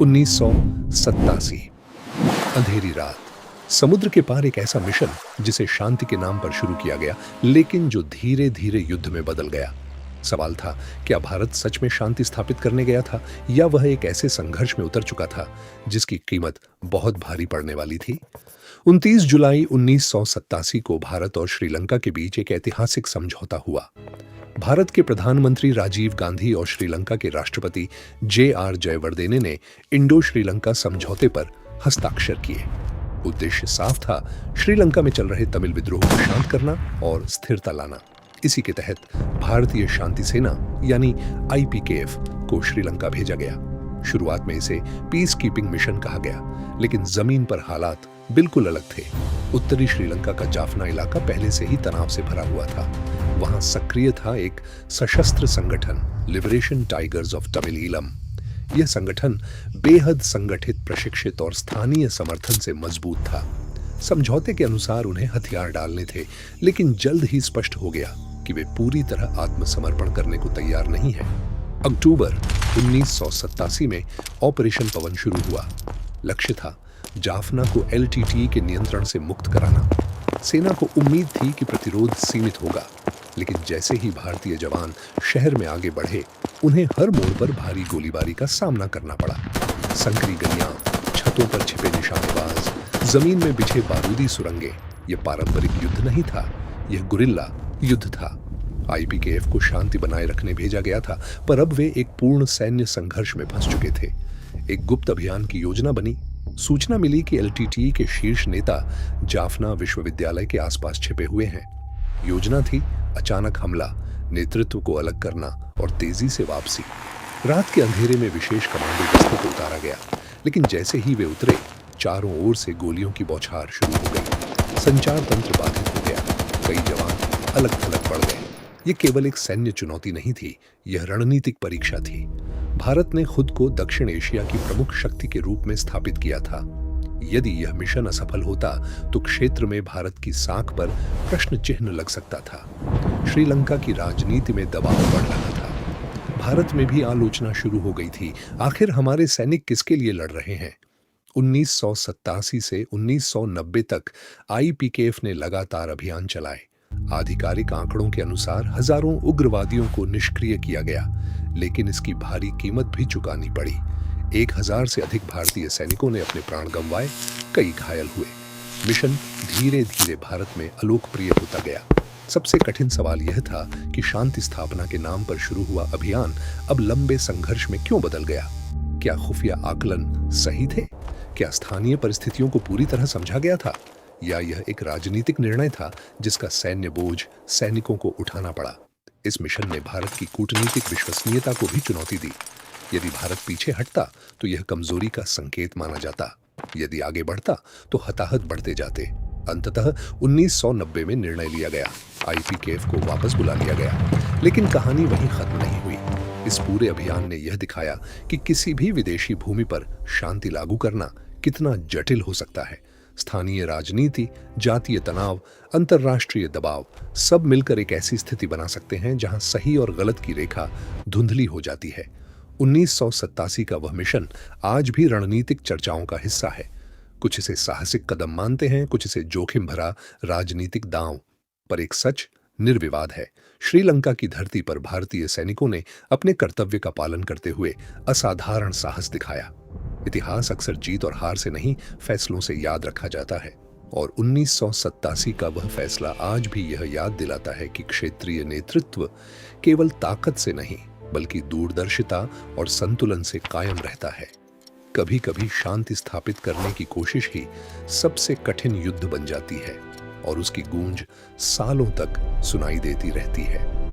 1987 अंधेरी रात। समुद्र के पार एक ऐसा मिशन जिसे शांति के नाम पर शुरू किया गया, लेकिन जो धीरे धीरे युद्ध में बदल गया। सवाल था, क्या भारत सच में शांति स्थापित करने गया था, या वह एक ऐसे संघर्ष में उतर चुका था जिसकी कीमत बहुत भारी पड़ने वाली थी। 29 जुलाई 1987 को भारत और श्रीलंका के बीच एक ऐतिहासिक समझौता हुआ। भारत के प्रधानमंत्री राजीव गांधी और श्रीलंका के राष्ट्रपति जे.आर. जयवर्देने ने इंडो श्रीलंका समझौते पर हस्ताक्षर किए। उद्देश्य साफ था, श्रीलंका में चल रहे तमिल विद्रोह को शांत करना और स्थिरता लाना। इसी के तहत भारतीय शांति सेना यानी IPKF को श्रीलंका भेजा गया। शुरुआत में इसे पीस कीपिंग मिशन कहा गया, लेकिन जमीन पर हालात बिल्कुल अलग थे। उत्तरी श्रीलंका का जाफना इलाका पहले से ही तनाव से भरा हुआ था। वहां सक्रिय था एक सशस्त्र संगठन, लिबरेशन टाइगर्स ऑफ तमिलीलम। यह संगठन बेहद संगठित, प्रशिक्षित और स्थानीय समर्थन से मजबूत था। समझौते के अनुसार उन्हें हथियार डालने थे, लेकिन जल्द ही स्पष्ट हो गया कि वे पूरी तरह आत्मसमर्पण करने को तैयार नहीं है। अक्टूबर 1987 में ऑपरेशन पवन शुरू हुआ। लक्ष्य था जाफना को LTTE के नियंत्रण से मुक्त कराना। सेना को उम्मीद थी कि प्रतिरोध सीमित होगा, लेकिन जैसे ही भारतीय जवान शहर में आगे बढ़े, उन्हें हर मोड़ पर भारी गोलीबारी का सामना करना पड़ा। संकरी गलियां, छतों पर छिपे निशानेबाज, जमीन में बिछे बारूदी सुरंगे। यह पारंपरिक युद्ध नहीं था, यह गुरिल्ला युद्ध था। IPKF को शांति बनाए रखने भेजा गया था, पर अब वे एक पूर्ण सैन्य संघर्ष में फंस चुके थे। एक गुप्त अभियान की योजना बनी। सूचना मिली कि LTTE के शीर्ष नेता जाफना विश्वविद्यालय के आसपास छिपे हुए हैं। योजना थी अचानक हमला, नेतृत्व को अलग करना और तेजी से वापसी। रात के अंधेरे में विशेष कमांडो दस्ते को उतारा गया, लेकिन जैसे ही वे उतरे, चारों ओर से गोलियों की बौछार शुरू हो गई। संचार तंत्र बाधित हो गया, कई जवान अलग थलग पड़ गए। यह केवल एक सैन्य चुनौती नहीं थी, यह रणनीतिक परीक्षा थी। भारत ने खुद को दक्षिण एशिया की प्रमुख शक्ति के रूप में स्थापित किया था। यदि यह मिशन असफल होता तो क्षेत्र में भारत की साख पर प्रश्न चिन्ह लग सकता था। श्रीलंका की राजनीति में दबाव बढ़ रहा था। भारत में भी आलोचना शुरू हो गई थी, आखिर हमारे सैनिक किसके लिए लड़ रहे हैं। 1987 से 1990 तक IPKF ने लगातार अभियान चलाए। आधिकारिक आंकड़ों के अनुसार हजारों उग्रवादियों को निष्क्रिय किया गया, लेकिन इसकी भारी कीमत भी चुकानी पड़ी। 1000 से अधिक भारतीय सैनिकों ने अपने प्राण गंवाए, कई घायल हुए। मिशन धीरे धीरे भारत में अलोकप्रिय होता गया। सबसे कठिन सवाल यह था कि शांति स्थापना के नाम पर शुरू हुआ अभियान अब लंबे संघर्ष में क्यों बदल गया। क्या खुफिया आकलन सही थे? क्या स्थानीय परिस्थितियों को पूरी तरह समझा गया था, या यह एक राजनीतिक निर्णय था जिसका सैन्य बोझ सैनिकों को उठाना पड़ा। इस मिशन ने भारत की कूटनीतिक विश्वसनीयता को भी चुनौती दी। यदि भारत पीछे हटता तो यह कमजोरी का संकेत माना जाता, यदि आगे बढ़ता तो हताहत बढ़ते जाते। अंततः 1990 में निर्णय लिया गया, IPKF को वापस बुला लिया गया। लेकिन कहानी वहीं खत्म नहीं हुई। इस पूरे अभियान ने यह दिखाया कि किसी भी विदेशी भूमि पर शांति लागू करना कितना जटिल हो सकता है। स्थानीय राजनीति, जातीय तनाव, अंतर्राष्ट्रीय दबाव, सब मिलकर एक ऐसी स्थिति बना सकते हैं जहां सही और गलत की रेखा धुंधली हो जाती है। 1987 का वह मिशन आज भी रणनीतिक चर्चाओं का हिस्सा है। कुछ इसे साहसिक कदम मानते हैं, कुछ इसे जोखिम भरा राजनीतिक दांव। पर एक सच निर्विवाद है, श्रीलंका की धरती पर भारतीय सैनिकों ने अपने कर्तव्य का पालन करते हुए असाधारण साहस दिखाया। इतिहास अक्सर जीत और हार से नहीं, फैसलों से याद रखा जाता है। और 1987 का वह फैसला आज भी यह याद दिलाता है कि क्षेत्रीय नेतृत्व केवल ताकत से नहीं, बल्कि दूरदर्शिता और संतुलन से कायम रहता है। कभी कभी शांति स्थापित करने की कोशिश ही सबसे कठिन युद्ध बन जाती है, और उसकी गूंज सालों तक सुनाई देती रहती है।